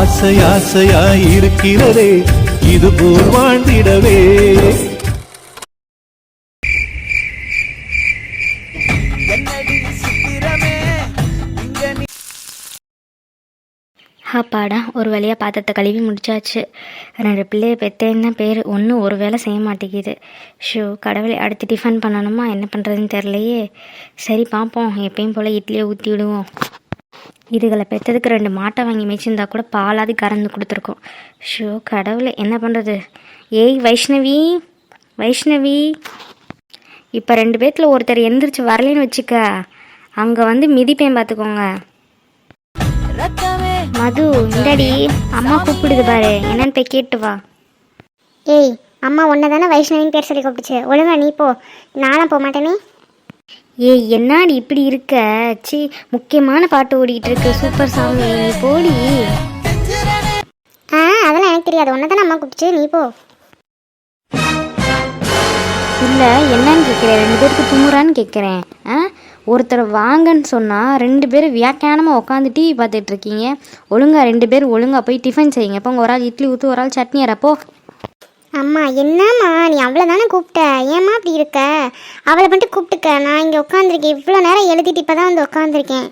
ஆசை ஆசையாயிருக்கிறதே இது போல் வாழ்ந்திடவே. அப்பாடா ஒரு வழியாக பாத்திரத்தை கழுவி முடிச்சாச்சு. 2 பிள்ளையை பெற்றேன்னு தான் பேர், ஒன்றும் ஒரு வேலை செய்ய மாட்டேங்குது. ஷோ கடவுளை, அடுத்து டிஃபன் பண்ணணுமா என்ன பண்ணுறதுன்னு தெரிலையே. சரி பார்ப்போம், எப்பயும் போல் இட்லியை ஊற்றி விடுவோம். இதுகளை பெற்றதுக்கு 2 மாட்டை வாங்கி மேய்ச்சிருந்தா கூட பாலாவது கறந்து கொடுத்துருக்கோம். ஷோ கடவுளை, என்ன பண்ணுறது. ஏய் வைஷ்ணவி, வைஷ்ணவி, இப்போ 2 பேர்த்தில் ஒருத்தர் எந்திரிச்சு வரலன்னு வச்சுக்க, அங்கே வந்து மிதிப்பேன் பார்த்துக்கோங்க. மது இந்தடி, அம்மா கூப்பிடுது பாரு, என்னன்னு போய் கேட்டு வா. ஏய் அம்மா ஒன்றை தானே வைஷ்ணவின்னு பேர் சொல்லி கூப்பிடுச்சு, ஒழுங்கா நீ போ, நானும் போக மாட்டேனே. ஏய் என்னாடி இப்படி இருக்க, சி முக்கியமான பாட்டு ஓடிக்கிட்டு இருக்கு, சூப்பர் சாங், நீ போடி. அதெல்லாம் எனக்கு தெரியாது, ஒன்றை தானே அம்மா கூப்பிடுச்சு, நீ போ. இல்லை என்னன்னு கேட்குறேன், 2 பேருக்கு துமுறான்னு கேட்குறேன். ஒருத்தர் வாங்கன்னு சொன்னால் 2 பேரும் வியாக்கியானமாக உட்காந்து டிவி பார்த்துட்டு இருக்கீங்க. ஒழுங்கா 2 பேரும் ஒழுங்காக போய் டிஃபன் செய்யுங்க. இப்போ ஒரு ஆள் இட்லி ஊற்று, ஒரு ஆள் சட்னி அரைப்போ. அம்மா என்னம்மா நீ அவ்வளோ தானே கூப்பிட்ட, ஏம்மா அப்படி இருக்க, அவளை மட்டும் கூப்பிட்டுக்க, நான் இங்கே உட்காந்துருக்கேன், இவ்வளோ நேரம் எழுதிட்டு இப்போ தான் வந்து உட்காந்துருக்கேன்.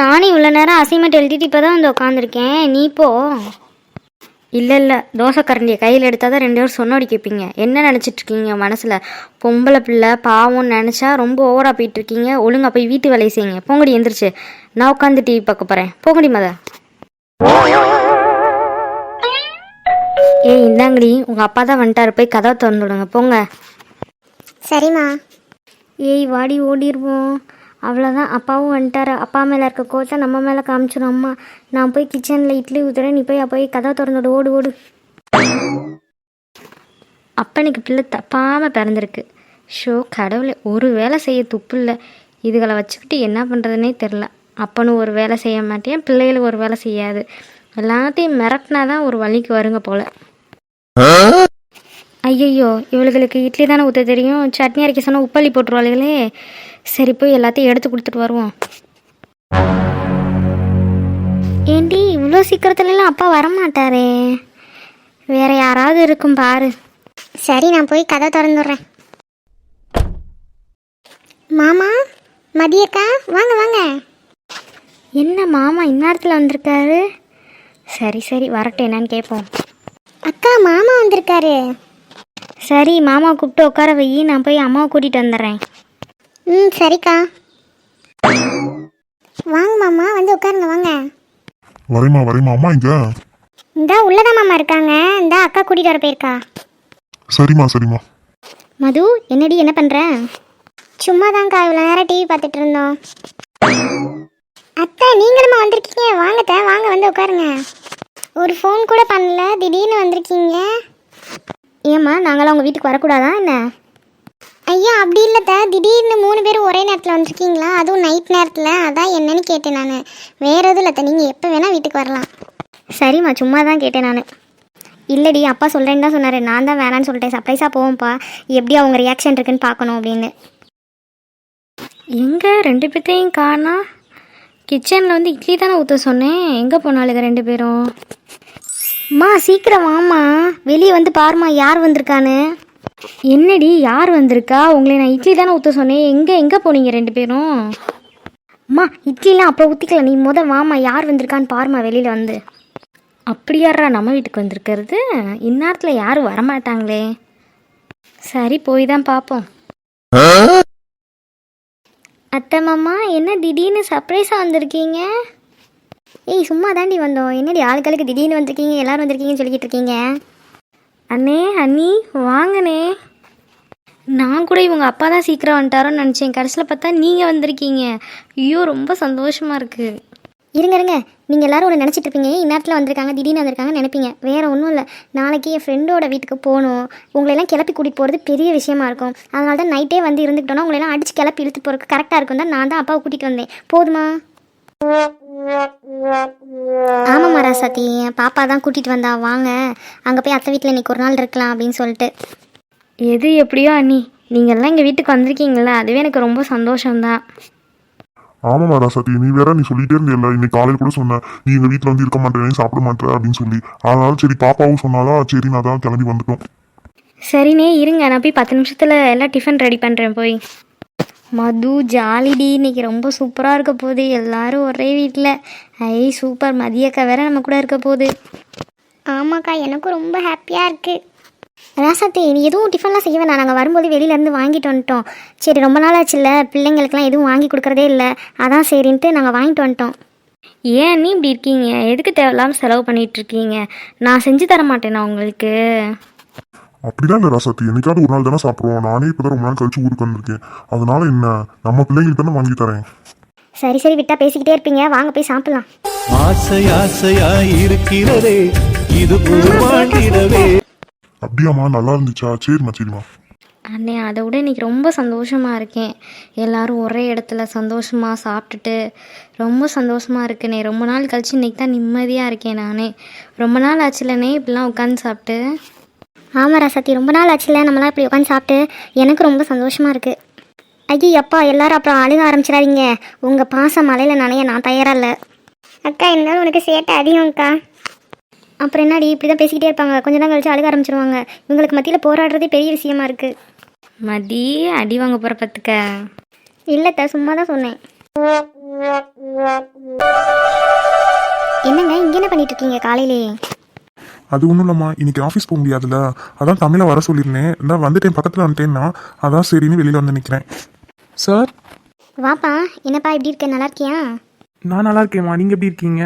நானும் இவ்வளோ நேரம் அசைன்மெண்ட் எழுதிட்டு இப்போ தான் வந்து உட்காந்துருக்கேன், நீ போ. இல்லை தோசை கரண்டியை கையில் எடுத்தால் தான் 2 பேரும் சொன்னோடி கேட்பீங்க. என்ன நினச்சிட்ருக்கீங்க மனசில், பொம்பளை பிள்ளை பாவம்னு நினச்சா ரொம்ப ஓவராக போயிட்டுருக்கீங்க. ஒழுங்காக போய் வீட்டு வேலையை செய்யுங்க. பொங்கடி எந்திரிச்சு, நான் உட்காந்து டிவி பார்க்க போகிறேன். பொங்கடி மத. ஏய் இந்தாங்கடி, உங்கள் அப்பா தான் வந்துட்டாரு, போய் கதவை திறந்து விடுங்க போங்க. சரிம்மா. ஏய் வாடி ஓடிடுவோம். அவ்வளோதான், அப்பாவும் வந்துட்டாரு. அப்பா மேலே இருக்க கோச்சை நம்ம மேலே காமிச்சிடும். அம்மா நான் போய் கிச்சனில் இட்லி ஊற்றுறேன், நீ போய் கதவை திறந்துடு, ஓடு ஓடு. அப்பனுக்கு பிள்ளை தப்பாமல் பிறந்திருக்கு. ஷோ கடவுளை, ஒரு வேலை செய்ய துப்பு இல்லை. இதுகளை வச்சுக்கிட்டு என்ன பண்ணுறதுனே தெரில. அப்பனும் ஒரு வேலை செய்ய மாட்டேன், பிள்ளைகளும் ஒரு வேலை செய்யாது. எல்லாத்தையும் மிரட்டினா தான் ஒரு வழிக்கு வருங்க போல். ஐயையோ, இவளுகளுக்கு இட்லி தானே ஊற்ற தெரியும், சட்னி அரைக்க சொன்னால் உப்பள்ளி போட்டுருவாளுகளே. சரி போய் எல்லாத்தையும் எடுத்து கொடுத்துட்டு வருவோம். ஏண்டி இவ்வளோ சீக்கிரத்துலலாம் அப்பா வரமாட்டாரே, வேற யாராவது இருக்கும் பாரு. சரி நான் போய் கதை திறந்துடுறேன். மாமா, மதியக்கா, வாங்க வாங்க. என்ன மாமா இந்நேரத்தில் வந்திருக்காரு? சரி வரட்டும், என்னன்னு கேட்போம். அக்கா மாமா வந்திருக்காரு. சரி மாமா கூப்பிட்டு உட்கார வை, நான் போய் அம்மாவை கூட்டிகிட்டு வந்துடுறேன். சரிக்கா. வாங்க மாமா, வந்து உட்காருங்க வாங்க. வரேம்மா அம்மா இங்க. இந்தா உள்ளதான் மாமா இருக்காங்க, இந்தா அக்கா கூட்டிகிட்டு வர போயிருக்கா. சரிம்மா. மது என்னடி, என்ன பண்ணுற? சும்மா தான்க்கா, இவ்வளோ நேரம் டிவி பார்த்துட்டு இருந்தோம். அத்தை நீங்களுமா வந்திருக்கீங்க, வாங்க வந்து உட்காருங்க. ஒரு ஃபோன் கூட பண்ணல, திடீர்னு வந்திருக்கீங்க. ஏம்மா நாங்களாம் உங்கள் வீட்டுக்கு வரக்கூடாதா என்ன? ஐயா அப்படி இல்லைத்த, திடீர்னு 3 பேரும் ஒரே நேரத்தில் வந்திருக்கீங்களா, அதுவும் நைட் நேரத்தில், அதான் என்னன்னு கேட்டேன் நான். வேறு எதுவும் இல்லைத்த, நீங்கள் எப்போ வேணால் வீட்டுக்கு வரலாம். சரிம்மா சும்மா தான் கேட்டேன் நான். இல்லடி அப்பா சொல்கிறேன்னு தான் சொன்னார், நான் தான் வேணான்னு சொல்லிட்டேன். சர்ப்ரைஸாக போவோம்ப்பா, எப்படி அவங்க ரியாக்ஷன் இருக்குன்னு பார்க்கணும் அப்படின்னு. எங்கே 2 பேர்த்தையும் காணா? கிச்சனில் வந்து இட்லி தானே ஊற்ற சொன்னேன், எங்கே போனாலுங்க 2 பேரும்? அம்மா சீக்கிரம் வாம்மா, வெளியே வந்து பாருமா யார் வந்திருக்கான்னு. என்னடி யார் வந்திருக்கா? உங்களை நான் இட்லி தானே ஊற்ற சொன்னேன், எங்கே போனீங்க 2 பேரும்? அம்மா இட்லிலாம் அப்புறம் ஊற்றிக்கலாம், நீ வாமா யார் வந்திருக்கான்னு பாருமா வெளியில் வந்து. அப்படியாரா நம்ம வீட்டுக்கு வந்திருக்கிறது? இந்நேரத்தில் யாரும் வரமாட்டாங்களே. சரி போய் தான் பார்ப்போம். அத்தை மாமா என்ன திடீர்னு சர்ப்ரைஸாக வந்திருக்கீங்க? ஏய் சும்மா தாண்டி வந்தோம், என்னடி ஆளுக்களுக்கு திடீர்னு வந்திருக்கீங்க, எல்லோரும் வந்திருக்கீங்கன்னு சொல்லிக்கிட்டு இருக்கீங்க. அண்ணே அண்ணி வாங்கண்ணே. நான் கூட இவங்க அப்பா தான் சீக்கிரம் வந்துட்டாரோன்னு நினச்சேன், கடைசியில் பார்த்தா நீங்கள் வந்திருக்கீங்க. ஐயோ ரொம்ப சந்தோஷமாக இருக்குது. இருங்க நீங்கள் எல்லோரும் ஒன்று நினச்சிட்டு இருப்பீங்க, இந்நேரத்தில் வந்திருக்காங்க திடீர்னு வந்திருக்காங்கன்னு நினைப்பீங்க. வேறு ஒன்றும் இல்லை, நாளைக்கு என் ஃப்ரெண்டோட வீட்டுக்கு போகணும், உங்களெல்லாம் கிளப்பி கூட்டிகிட்டு போகிறது பெரிய விஷயமா இருக்கும். அதனால தான் நைட்டே வந்து இருந்துக்கிட்டோன்னா உங்களெல்லாம் அடித்து கிளப்பி இழுத்து போகிறதுக்கு கரெக்டாக இருக்கும் தான் நான் தான் அப்பாவை கூட்டிகிட்டு வந்தேன். போதுமா? ஆமாம்மா ராசாத்தி, பாப்பா தான் கூட்டிகிட்டு வந்தா, வாங்க அங்கே போய் அத்தை வீட்டில் இன்றைக்கி ஒரு நாள் இருக்கலாம் அப்படின்னு சொல்லிட்டு. எது எப்படியோ அண்ணி, நீங்கள்லாம் எங்கள் வீட்டுக்கு வந்திருக்கீங்களா, அதுவே எனக்கு ரொம்ப சந்தோஷம்தான். ஆமாமா ராசாத்தி, நீ வேற நீ சொல்லிட்டே இருந்தியல்ல, இன்னைக்கு காலையில் கூட சொன்ன நீ எங்க வீட்டில் வந்து இருக்க மாட்டேன் சாப்பிட மாட்டேன் அப்படின்னு சொல்லி. அதனால சரி பாப்பாவும் சொன்னாலா, சரி நான் தான் கிளம்பி வந்துட்டோம். சரிண்ணே இருங்க, நான் போய் 10 நிமிஷத்தில் எல்லாம் டிஃபன் ரெடி பண்ணுறேன் போய். மது ஜாலிடி, இன்னைக்கு ரொம்ப சூப்பராக இருக்க போகுது. எல்லாரும் ஒரே வீட்டில். ஐ சூப்பர், மதியக்கா வேற நம்ம கூட இருக்க போகுது. ஆமாக்கா, எனக்கும் ரொம்ப ஹாப்பியாக இருக்குது. ராசாத்தி, நீ எதுவும் டிஃபன்லாம் செய்ய வேணாம். நாங்கள் வரும்போது வெளியிலேருந்து வாங்கிட்டு வந்துட்டோம். சரி, ரொம்ப நாள் ஆச்சுல்ல, பிள்ளைங்களுக்குலாம் எதுவும் வாங்கி கொடுக்குறதே இல்லை, அதான் சரின்ட்டு நாங்கள் வாங்கிட்டு வந்துட்டோம். ஏன் நீ இப்படி இருக்கீங்க? எதுக்கு தேவையில்லாமல் செலவு பண்ணிகிட்டு இருக்கீங்க? நான் செஞ்சு தர மாட்டேனா உங்களுக்கு? அப்படிதான் இல்லை ராசாத்தி, என்னைக்காவது ஒரு நாள் தானே சாப்பிடுவோம். நானே இப்போதான் ரொம்ப நாள் கழிச்சு ஊருக்கு வந்திருக்கேன். அதனால என்ன, நம்ம பிள்ளைங்களுக்கு தானே வாங்கி தரேன். சரி சரி, விட்டா பேசிக்கிட்டே இருப்பீங்க, வாங்க போய் சாப்பிடலாம். ஆசை ஆசையாய் இருக்கிறதே இது போல் வாழ்ந்திடவே. அப்படியாம்மா, நல்லா இருந்துச்சா? சரிம்மா சரிம்மா. அண்ணே, அதை விட இன்றைக்கி ரொம்ப சந்தோஷமாக இருக்கேன். எல்லோரும் ஒரே இடத்துல சந்தோஷமாக சாப்பிட்டுட்டு ரொம்ப சந்தோஷமாக இருக்குண்ணே. ரொம்ப நாள் கழிச்சு இன்றைக்கி தான் நிம்மதியாக இருக்கேன் நானே. ரொம்ப நாள் ஆச்சுலண்ணே இப்படிலாம் உட்காந்து சாப்பிட்டு. ஆமாம் ராசாத்தி, ரொம்ப நாள் ஆச்சுல நம்மளாம் இப்படி உட்காந்து சாப்பிட்டு. எனக்கு ரொம்ப சந்தோஷமாக இருக்குது. ஐயோ அப்பா, எல்லாரும் அப்புறம் அழுக ஆரம்பிச்சிடாதீங்க. உங்கள் பாசம் மலையில் நனைய நான் தயாராக இல்லை. அக்கா, இருந்தாலும் உனக்கு சேட்டை அதிகம்க்கா. அப்புறம் என்னடி இப்படி தான் பேசிக்கிட்டே இருப்பாங்க, கொஞ்ச நாள் கழிச்சு அழுக ஆரம்பிச்சிருவாங்க. இவங்களுக்கு மத்தியில் போராடுறதே பெரிய விஷயமா இருக்குது. மதி அடி வாங்க போகிற பத்துக்க. இல்லைத்த, சும்மா தான் சொன்னேன். என்னங்க இங்கே என்ன பண்ணிட்டு இருக்கீங்க காலையிலே? அது ஒன்றும் இல்லைம்மா, இன்னைக்கு ஆஃபீஸ் போக முடியாதுல்ல, அதான் தமிழை வர சொல்லியிருந்தேன். இந்த வந்துட்டேன், பக்கத்தில் வந்துட்டேன்னா அதான் சரின்னு வெளியில் வந்து நிற்கிறேன். சார், வாப்பா. என்னப்பா எப்படி இருக்க, நல்லா இருக்கியா? நான் நல்லா இருக்கேம்மா, நீங்கள் எப்படி இருக்கீங்க?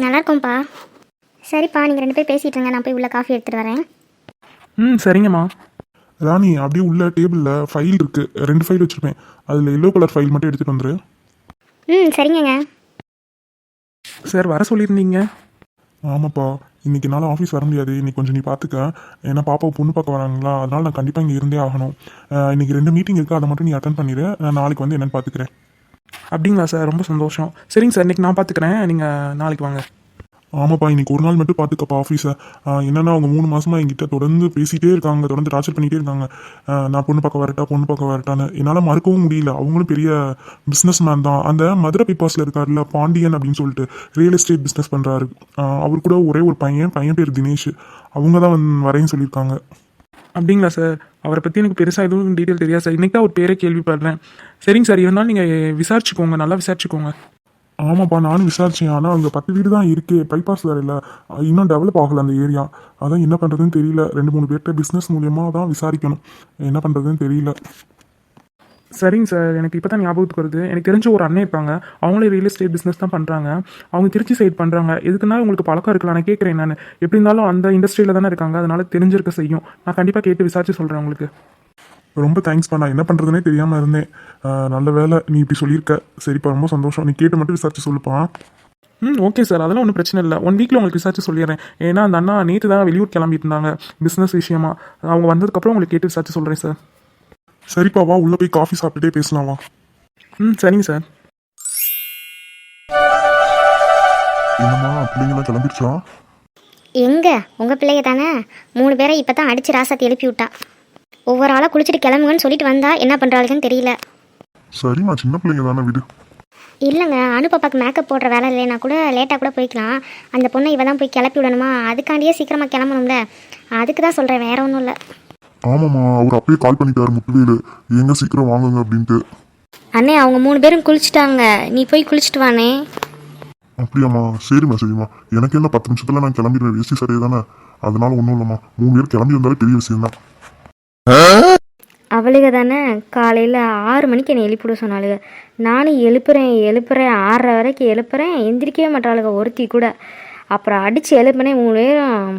நல்லா இருக்கோம்ப்பா. சரிப்பா, நீங்கள் 2 பேர் பேசிகிட்டு இருங்க, நான் போய் உள்ள காஃபி எடுத்துகிட்டு வரேன். சரிங்கம்மா. ராணி, அப்படியே உள்ள டேபிளில் ஃபைல் இருக்குது, 2 ஃபைல் வச்சுருப்பேன். அதில் எல்லோ கலர் ஃபைல் மட்டும் எடுத்துகிட்டு வந்துரு. சரிங்கங்க. சார், வர சொல்லியிருந்தீங்க? ஆமாப்பா, இன்னைக்கு என்னால் ஆஃபீஸ் வர முடியாது. இன்னைக்கு கொஞ்சம் நீ பார்த்துக்க. ஏன்னா பாப்பாவை பொண்ணு பார்க்க வராங்களா, அதனால நான் கண்டிப்பாக இங்கே இருந்தே ஆகணும். இன்னைக்கு 2 மீட்டிங் இருக்குது, அதை மட்டும் நீ அட்டன் பண்ணிடு. நான் நாளைக்கு வந்து என்னென்னு பார்த்துக்கிறேன். அப்படிங்களா சார், ரொம்ப சந்தோஷம். சரிங்க சார், இன்றைக்கி நான் பார்த்துக்கிறேன், நீங்கள் நாளைக்கு வாங்க. ஆமாப்பா, இன்னைக்கு ஒரு நாள் மட்டும் பார்த்துக்கப்பா ஆஃபீஸை. என்னென்னா அவங்க 3 மாதமாக என்கிட்ட தொடர்ந்து பேசிகிட்டே இருக்காங்க, தொடர்ந்து டார்ச்சர் பண்ணிகிட்டே இருக்காங்க. நான் பொண்ணு பார்க்க வரட்டான்னு என்னால் மறுக்கவும் முடியல. அவங்களும் பெரிய பிஸ்னஸ் மேன் தான். அந்த மதுரை பைபாஸில் இருக்காருல்ல பாண்டியன் அப்படின்னு சொல்லிட்டு ரியல் எஸ்டேட் பிஸ்னஸ் பண்ணுறாரு. அவர் கூட ஒரே ஒரு பையன் பேர் தினேஷ். அவங்க தான் வரேன்னு சொல்லியிருக்காங்க. அப்படிங்களா சார், அவரை பற்றி எனக்கு பெருசாக எதுவும் டீட்டெயில் தெரியாது சார். இன்றைக்கி தான் ஒரு பேரே கேள்விப்படுறேன். சரிங்க சார், இருந்தாலும் நீங்கள் விசாரிச்சுக்கோங்க, நல்லா விசாரிச்சுக்கோங்க. ஆமாப்பா, நானும் விசாரிச்சேன். ஆனால் அங்கே 10 வீடு தான் இருக்கு, பைபாஸ் வேறு இல்லை, இன்னும் டெவலப் ஆகலை அந்த ஏரியா. அதான் என்ன பண்ணுறதுன்னு தெரியல. 2-3 பேர்கிட்ட பிஸ்னஸ் மூலியமாக தான் விசாரிக்கணும், என்ன பண்ணுறதுன்னு தெரியல. சரிங்க சார், எனக்கு இப்போ தான் ஞாபகத்துக்கு வருது. எனக்கு தெரிஞ்ச ஒரு அண்ணன் இருப்பாங்க, அவங்களே ரியல் எஸ்டேட் பிஸ்னஸ் தான் பண்ணுறாங்க. அவங்க திருச்சி சைட் பண்ணுறாங்க. எதுக்குன்னா உங்களுக்கு பழக்கம் இருக்கலாம், நான் கேட்குறேன். நான் எப்படி இருந்தாலும் அந்த இண்டஸ்ட்ரியில் தானே இருக்காங்க, அதனால தெரிஞ்சிருக்க செய்யும். நான் கண்டிப்பாக கேட்டு விசாரிச்சு சொல்கிறேன் உங்களுக்கு. ரொம்ப தேங்க்ஸ்ப்பா, நான் என்ன பண்ணுறதுனே தெரியாமல் இருந்தேன். நல்ல வேலை நீ இப்படி சொல்லியிருக்க. சரிப்பா, ரொம்ப சந்தோஷம். நீ கேட்டு மட்டும் விசாரிச்சு சொல்லுப்பா. ஓகே சார், அதெல்லாம் ஒன்றும் பிரச்சனை இல்லை. 1 வீக்கில் உங்களுக்கு விசாரிச்சு சொல்லிடுறேன். ஏன்னா அந்த அண்ணா நேற்று தான் வெளியூர் கிளம்பிட்டு இருந்தாங்க பிஸ்னஸ் விஷயமா. அவங்க வந்ததுக்கப்புறம் உங்களுக்கு கேட்டு விசாரிச்சு சொல்கிறேன் சார். சரிப்பா, வா உள்ளே போய் காஃபி சாப்பிட்டுட்டே பேசலாம் வா. சரிங்க சார். என்னம்மா, பிள்ளைங்களாம் கிளம்பிடுச்சா? எங்கே உங்கள் பிள்ளைங்க தானே 3 பேரை இப்போ தான் அடித்து ராசாத்தி எழுப்பி விட்டா. ஒவ்வொரு ஆளாக குளிச்சுட்டு கிளம்புங்கன்னு சொல்லிட்டு வந்தா, என்ன பண்ணுறாளுன்னு தெரியல. சரிம்மா, சின்ன பிள்ளைங்க தானே, விடு. இல்லைங்க, அனு பாப்பாக்கு மேக்கப் போடுற வேலை இல்லைன்னா கூட லேட்டாக கூட போய்க்கலாம். அந்த பொண்ணை இவ தான் போய் கிளப்பி விடணுமா, அதுக்காண்டியே சீக்கிரமாக கிளம்பணும்ல, அதுக்கு தான் சொல்கிறேன், வேற ஒன்றும் இல்லை. ஆமாம்மா, அவர் அப்பயே கால் பண்ணிட்டாரு முத்துவேலு, எங்க சீக்கிரம் வாங்குங்க அப்படின்ட்டு. அண்ணே, அவங்க 3 பேரும் குளிச்சுட்டாங்க, நீ போய் குளிச்சுட்டு வானே. அப்படியாம்மா, சரிம்மா. எனக்கு என்ன 10 நிமிஷத்துல நான் கிளம்பிடுவேன், வேஸ்டி சரியே தானே, அதனால ஒன்றும் இல்லைம்மா. 3 பேர் கிளம்பி வந்தாலே பெரிய விஷயம் தான். அவளுக தானே காலையில் 6 மணிக்கு என்னை எழுப்பிவிட சொன்னாளுங்க. நானும் எழுப்புறேன் 6:30 வரைக்கும் எழுப்புறேன், எந்திரிக்கவே மாட்டாளுங்க ஒருத்தி கூட. அப்புறம் அடித்து எழுப்புனே 3 பேரும்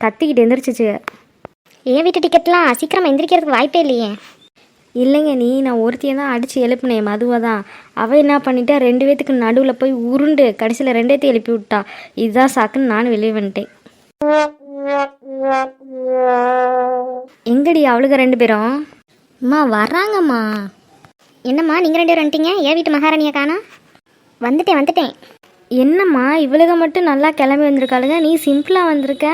கத்திக்கிட்டு எந்திரிச்சிச்சு. என் வீட்டு டிக்கெட்லாம் சீக்கிரமாக எந்திரிக்கிறதுக்கு வாய்ப்பே இல்லையே. இல்லைங்க, நான் ஒருத்தியை தான் அடித்து எழுப்புனேன், மதுவை தான். அவள் என்ன பண்ணிட்டா, 2 பேத்துக்கு நடுவில் போய் உருண்டு கடைசியில் 2 பேத்தையும் எழுப்பி விட்டா. இதுதான் சாக்குன்னு நானும் வெளியே வந்துட்டேன். எங்கடி அவளுக 2 பேரும்? அம்மா வர்றாங்கம்மா. என்னம்மா நீங்கள் 2 பேரும் வந்துட்டீங்க, என் வீட்டு மகாராணியை காணோம்? வந்துட்டேன். என்னம்மா இவளுக மட்டும் நல்லா கிளம்பி வந்திருக்காளுங்க, நீ சிம்பிளாக வந்திருக்க?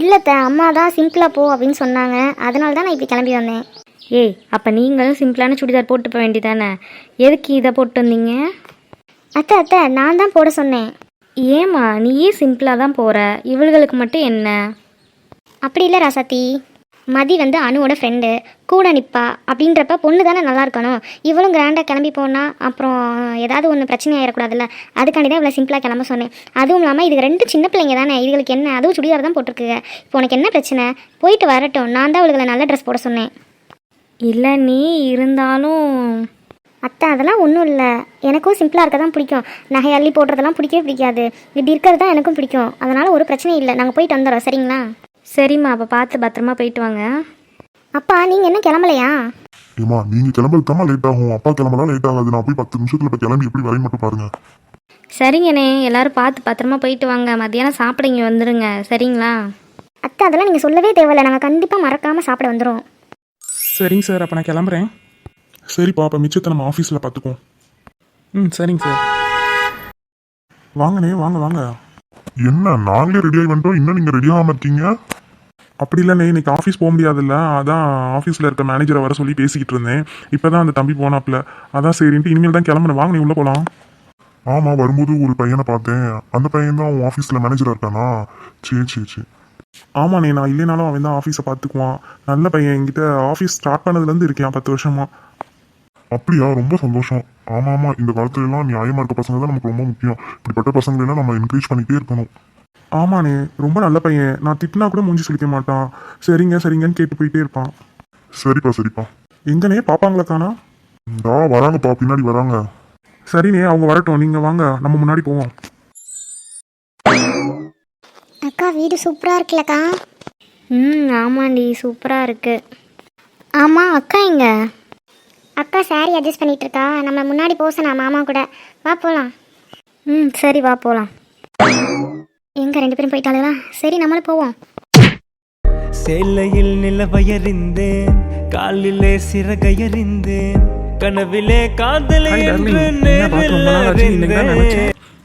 இல்லைத்த, அம்மா தான் சிம்பிளாக போ அப்படின்னு சொன்னாங்க, அதனால தான் நான் இப்படி கிளம்பி வந்தேன். ஏய் அப்போ நீங்களும் சிம்பிளான சுடிதார் போட்டு போக வேண்டியதானே, எதுக்கு இதை போட்டு வந்தீங்க? அத்தை அத்தை நான் தான் போட சொன்னேன். ஏம்மா நீயே சிம்பிளாக தான் போகிற, இவளுகளுக்கு மட்டும் என்ன? அப்படி இல்லை ராசாத்தி, மதி வந்து அணுவோட ஃப்ரெண்டு, கூட நிற்பா. அப்படின்றப்ப பொண்ணு தானே நல்லா இருக்கணும். இவளும் கிராண்டாக கிளம்பி போனால் அப்புறம் ஏதாவது ஒன்று பிரச்சனை ஆகிடக்கூடாதுல்ல, அதுக்காண்டி தான் இவ்வளோ சிம்பிளாக கிளம்ப சொன்னேன். அதுவும் இல்லாமல் இதுக்கு 2 சின்ன பிள்ளைங்க தானே, இதுகளுக்கு என்ன, அதுவும் சுடிதார் தான் போட்டிருக்குங்க. இப்போ உனக்கு என்ன பிரச்சனை? போயிட்டு வரட்டும், நான் தான் அவளுகளை நல்ல ட்ரெஸ் போட சொன்னேன். இல்லை நீ இருந்தாலும் அத்தை அதெல்லாம் ஒன்றும் இல்லை, எனக்கும் சிம்பிளாக இருக்க தான் பிடிக்கும். நகை அள்ளி போடுறதெல்லாம் பிடிக்கவே பிடிக்காது. இப்படி இருக்கிறது தான் எனக்கும் பிடிக்கும். அதனால் ஒரு பிரச்சனையும் இல்லை, நாங்கள் போயிட்டு வந்துடுறோம். சரிங்களா? சரிம்மா, அப்போ பார்த்து பத்திரமா போயிட்டு வாங்க. அப்பா நீங்கள் என்ன கிளம்பலையா? ஏமா நீங்க கிளம்புறதுக்காம லேட் ஆகும், அப்பா கிளம்பலாம் லேட் ஆகாது. நான் போய் 10 நிமிஷத்துல இப்போ கிளம்பி எப்படி வரையும் மட்டும் பாருங்க. சரிங்கண்ணே, எல்லாரும் பார்த்து பத்திரமா போயிட்டு வாங்க. மத்தியானம் சாப்பிட இங்கே வந்துடுங்க. சரிங்களா? அத்தை அதெல்லாம் நீங்கள் சொல்லவே தேவையில்லை, நாங்கள் கண்டிப்பாக மறக்காமல் சாப்பிட வந்துடுவோம். சரிங்க சார், அப்போ நான் கிளம்புறேன். சரிப்பா, அப்போ மிச்சத்தை நம்ம ஆஃபீஸில் பார்த்துக்குவோம். சரிங்க சார். வாங்கண்ணே, வாங்க வாங்க. என்ன நாங்களே ரெடி ஆகி வந்துட்டோம், இன்னும் நீங்கள் ரெடி ஆகாமல் இருக்கீங்க? அப்படி இல்லைண்ணே, இன்னைக்கு ஆஃபீஸ் போக முடியாதுல்ல, அதான் ஆஃபீஸில் இருக்க மேனேஜரை வர சொல்லி பேசிக்கிட்டு இருந்தேன். இப்போ தான் அந்த தம்பி போனாப்புல, அதான் சரின்ட்டு இனிமேல் தான் கிளம்புனேன். வாங்க நீ உள்ளே போகலாம். ஆமாம், வரும்போது ஒரு பையனை பார்த்தேன். அந்த பையன் தான் உன் ஆஃபீஸில் மேனேஜராக இருக்கானா? சரி சரி சரி. ஆமாண்ணே, நான் இல்லைனாலும் அவன் தான் ஆஃபீஸை பார்த்துக்குவான். நல்ல பையன், என்கிட்ட ஆஃபீஸ் ஸ்டார்ட் பண்ணதுலேருந்து இருக்கேன் 10 வருஷமா. அப்படியா? ரொம்ப சந்தோஷம். ஆமாம் ஆமாம், இந்த காலத்துல எல்லாம் நியாயமாக இருக்க பசங்க தான் நமக்கு ரொம்ப முக்கியம். இப்படிப்பட்ட பசங்களெல்லாம் நம்ம என்கரேஜ் பண்ணிகிட்டே இருக்கணும். ஆமாண்ணே, ரொம்ப நல்ல பையன். நான் திட்டினா கூட மூஞ்சி சொல்லிக்க மாட்டான். சரிங்க சரிங்கன்னு கேட்டு போயிட்டே இருப்பான். சரிப்பா சரிப்பா. எங்கண்ணே பாப்பாங்களா காணா? வராங்கப்பா, பின்னாடி வராங்க. சரிண்ணே, அவங்க வரட்டும், நீங்கள் வாங்க, நம்ம முன்னாடி போவோம். அக்கா வீடு சூப்பராக இருக்குல்லக்கா? ஆமாண்டி, சூப்பராக இருக்குது. ஆமாம் அக்கா எங்க? அக்கா சாரி அட்ஜஸ்ட் பண்ணிட்டு இருக்கா, நம்ம முன்னாடி போசனா மாமா கூட. வா போகலாம். சரி வா போகலாம். எங்க 2 பேரும் போயிட்டாளா? சரி நம்மளும் போவோம். சேலையில் நிலவயறிந்தேன், காலிலே சிறகையறிந்தேன், கனவிலே காதல் என்று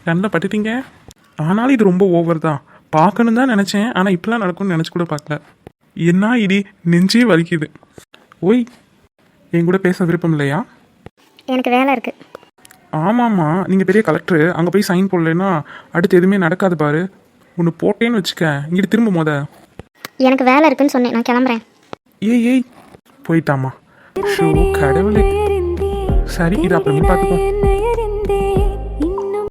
கண்ணில் பட்டுட்டீங்க. ஆனாலும் இது ரொம்ப ஓவர் தான். பார்க்கணும் தான் நினச்சேன், ஆனால் இப்படிலாம் நடக்கும்னு நினச்சி கூட பார்க்கல. என்ன இடி, நெஞ்சே வலிக்குது. ஓய், என் கூட பேச விருப்பம் இல்லையா? எனக்கு வேலை இருக்கு. ஆமாம்மா, நீங்கள் பெரிய கலெக்டர், அங்கே போய் சைன் போடலைன்னா அடுத்து எதுவுமே நடக்காது பாரு. ஒன்று போட்டேன்னு வச்சுக்க, இங்கிட்டு திரும்ப எனக்கு வேலை இருக்குன்னு சொன்னேன், நான் கிளம்புறேன். ஏய் போயிட்டாமா. ஷோ கடவுளே. சரி, இது அப்புறமே பார்த்துக்கோ.